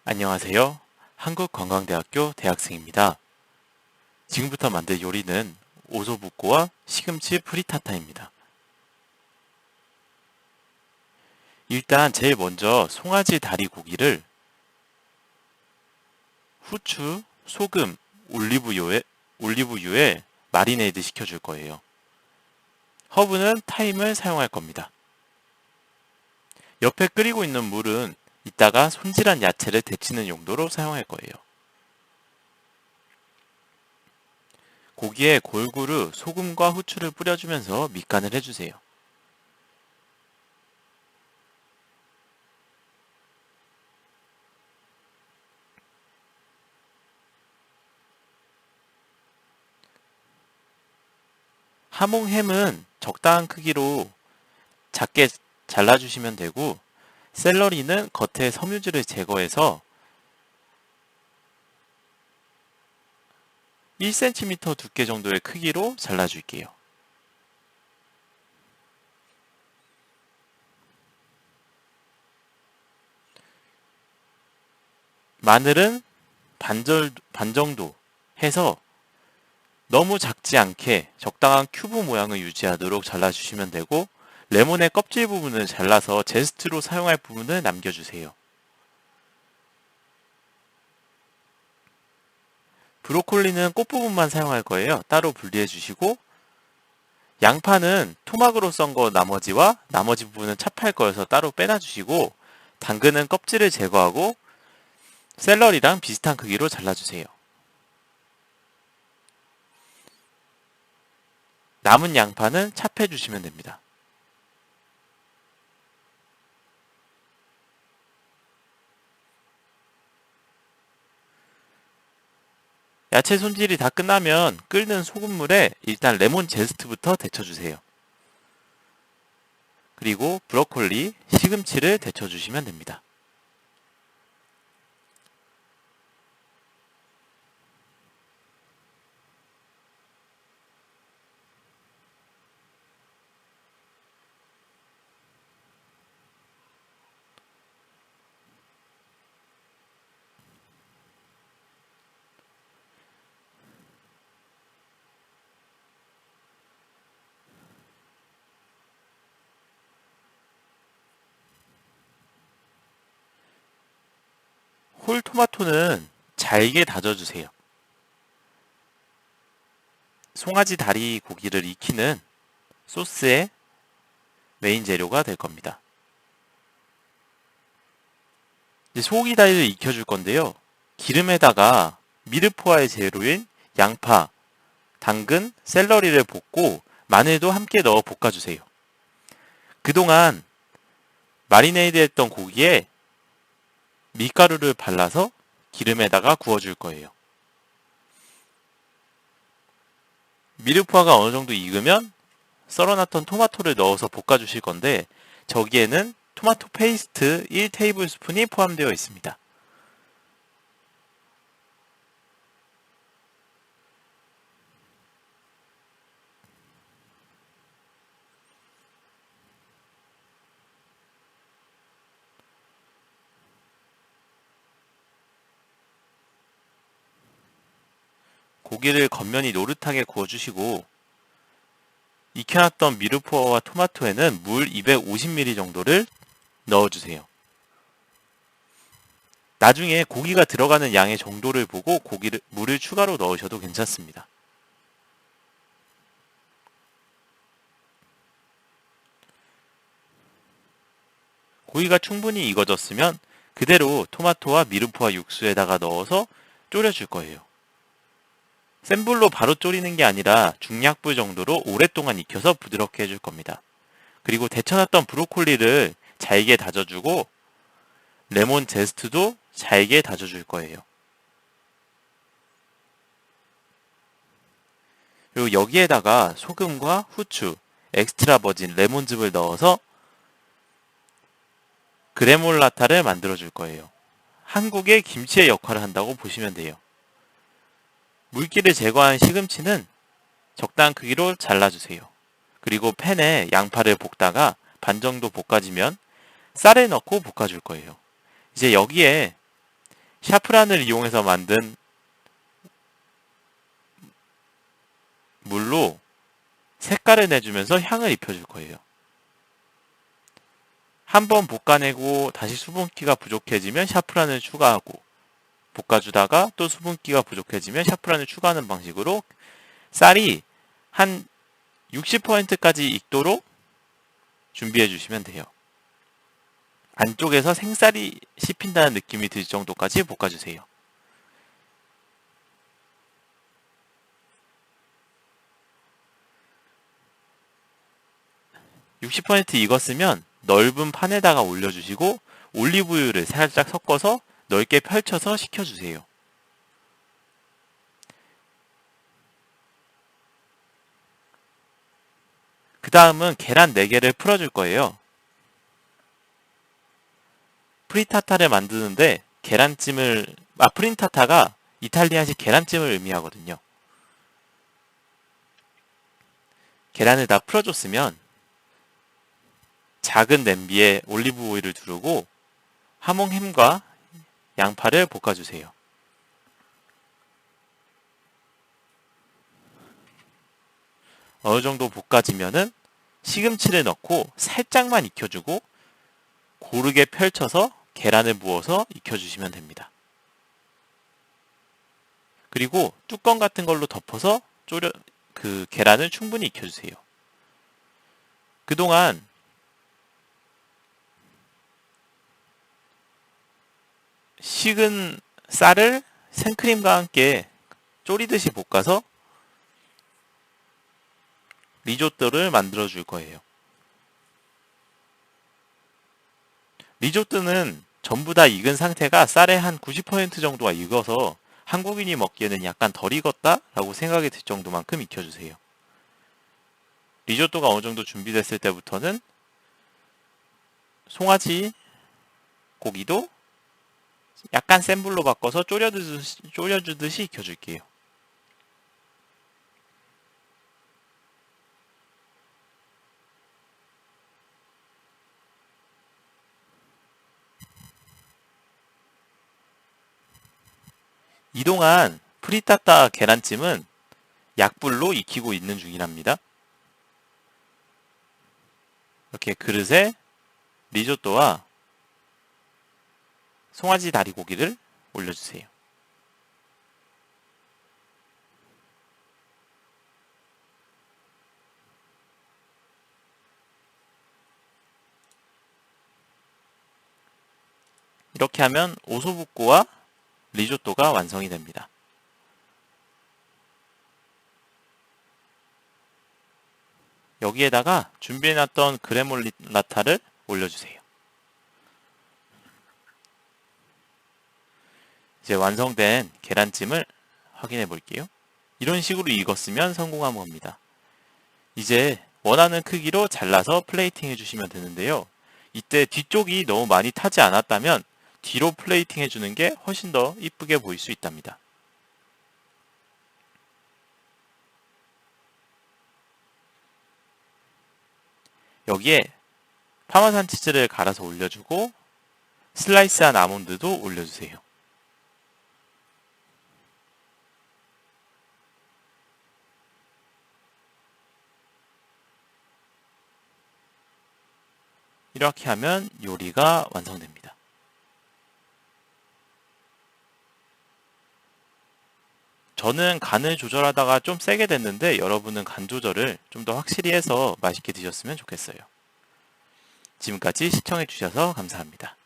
안녕하세요. 한국관광대학교 대학생입니다. 지금부터 만들 요리는 오소부꼬와 시금치 프리타타입니다. 일단 제일 먼저 송아지 다리 고기를 후추, 소금, 올리브유에 마리네이드 시켜줄 거예요. 허브는 타임을 사용할 겁니다. 옆에 끓이고 있는 물은 이따가 손질한 야채를 데치는 용도로 사용할 거예요. 고기에 골고루 소금과 후추를 뿌려주면서 밑간을 해주세요. 하몽햄은 적당한 크기로 작게 잘라주시면 되고, 샐러리는 겉에 섬유질을 제거해서 1cm 두께 정도의 크기로 잘라줄게요. 마늘은 반 정도 해서 너무 작지 않게 적당한 큐브 모양을 유지하도록 잘라주시면 되고, 레몬의 껍질 부분을 잘라서 제스트로 사용할 부분을 남겨주세요. 브로콜리는 꽃부분만 사용할 거예요. 따로 분리해 주시고, 양파는 토막으로 썬 거 나머지와 나머지 부분은 찹할 거여서 따로 빼놔 주시고, 당근은 껍질을 제거하고 샐러리랑 비슷한 크기로 잘라주세요. 남은 양파는 찹해 주시면 됩니다. 야채 손질이 다 끝나면 끓는 소금물에 일단 레몬 제스트부터 데쳐주세요. 그리고 브로콜리, 시금치를 데쳐주시면 됩니다. 홀 토마토는 잘게 다져주세요. 송아지 다리 고기를 익히는 소스의 메인 재료가 될 겁니다. 이제 소고기 다리를 익혀줄 건데요. 기름에다가 미르포화의 재료인 양파, 당근, 샐러리를 볶고 마늘도 함께 넣어 볶아주세요. 그동안 마리네이드 했던 고기에 밀가루를 발라서 기름에다가 구워줄 거예요. 미르포화가 어느 정도 익으면 썰어놨던 토마토를 넣어서 볶아주실 건데, 저기에는 토마토 페이스트 1테이블스푼이 포함되어 있습니다. 고기를 겉면이 노릇하게 구워주시고, 익혀놨던 미르포어와 토마토에는 물 250ml 정도를 넣어주세요. 나중에 고기가 들어가는 양의 정도를 보고 물을 추가로 넣으셔도 괜찮습니다. 고기가 충분히 익어졌으면 그대로 토마토와 미르포와 육수에다가 넣어서 졸여줄 거예요. 센 불로 바로 졸이는 게 아니라 중약불 정도로 오랫동안 익혀서 부드럽게 해줄 겁니다. 그리고 데쳐놨던 브로콜리를 잘게 다져주고 레몬 제스트도 잘게 다져줄 거예요. 그리고 여기에다가 소금과 후추, 엑스트라 버진 레몬즙을 넣어서 그레몰라타를 만들어줄 거예요. 한국의 김치의 역할을 한다고 보시면 돼요. 물기를 제거한 시금치는 적당한 크기로 잘라주세요. 그리고 팬에 양파를 볶다가 반 정도 볶아지면 쌀을 넣고 볶아줄 거예요. 이제 여기에 샤프란을 이용해서 만든 물로 색깔을 내주면서 향을 입혀줄 거예요. 한번 볶아내고 다시 수분기가 부족해지면 샤프란을 추가하고, 볶아주다가 또 수분기가 부족해지면 샤프란을 추가하는 방식으로 쌀이 한 60%까지 익도록 준비해 주시면 돼요. 안쪽에서 생쌀이 씹힌다는 느낌이 들 정도까지 볶아주세요. 60% 익었으면 넓은 판에다가 올려주시고 올리브유를 살짝 섞어서 넓게 펼쳐서 식혀주세요. 그 다음은 계란 4개를 풀어줄 거예요. 프리타타를 만드는데 프리타타가 이탈리아식 계란찜을 의미하거든요. 계란을 다 풀어줬으면 작은 냄비에 올리브 오일을 두르고 하몽햄과 양파를 볶아주세요. 어느 정도 볶아지면은 시금치를 넣고 살짝만 익혀주고 고르게 펼쳐서 계란을 부어서 익혀주시면 됩니다. 그리고 뚜껑 같은 걸로 덮어서 계란을 충분히 익혀주세요. 그동안 식은 쌀을 생크림과 함께 졸이듯이 볶아서 리조또를 만들어 줄 거예요. 리조또는 전부 다 익은 상태가 쌀의 한 90% 정도가 익어서 한국인이 먹기에는 약간 덜 익었다 라고 생각이 들 정도만큼 익혀주세요. 리조또가 어느 정도 준비됐을 때부터는 송아지 고기도 약간 센 불로 바꿔서 졸여주듯이 익혀줄게요. 이동안 프리타타 계란찜은 약불로 익히고 있는 중이랍니다. 이렇게 그릇에 리조또와 송아지 다리고기를 올려주세요. 이렇게 하면 오소부꾸와 리조또가 완성이 됩니다. 여기에다가 준비해놨던 그레몰라타를 올려주세요. 이제 완성된 계란찜을 확인해 볼게요. 이런 식으로 익었으면 성공한 겁니다. 이제 원하는 크기로 잘라서 플레이팅 해주시면 되는데요. 이때 뒤쪽이 너무 많이 타지 않았다면 뒤로 플레이팅 해주는 게 훨씬 더 이쁘게 보일 수 있답니다. 여기에 파마산 치즈를 갈아서 올려주고 슬라이스한 아몬드도 올려주세요. 이렇게 하면 요리가 완성됩니다. 저는 간을 조절하다가 좀 세게 됐는데 여러분은 간 조절을 좀 더 확실히 해서 맛있게 드셨으면 좋겠어요. 지금까지 시청해주셔서 감사합니다.